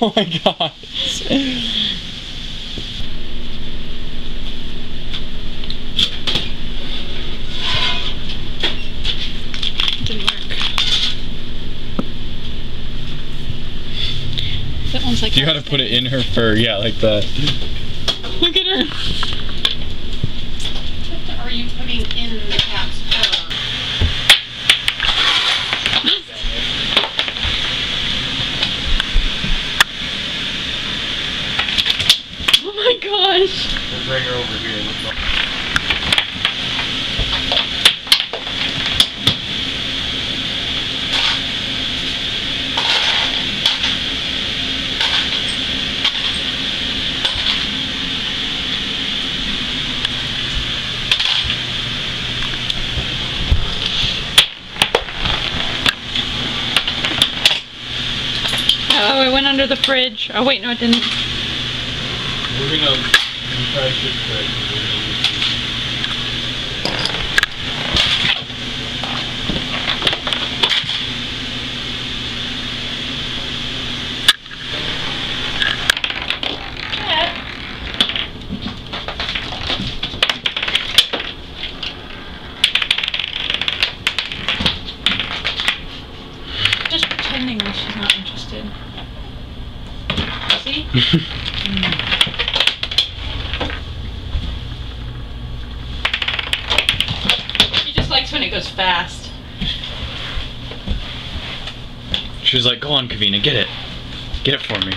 Oh my god. Didn't work. That one's like. You gotta put it in her fur, yeah, like that. Look at her. What are you putting in the cat's fur? Oh my gosh. Let's bring her over here. Oh, it went under the fridge. Oh wait, no it didn't. We're gonna refresh it quick. Just pretending that she's not interested. See? She just likes when it goes fast. She was like, go on, Kavina, get it. Get it for me.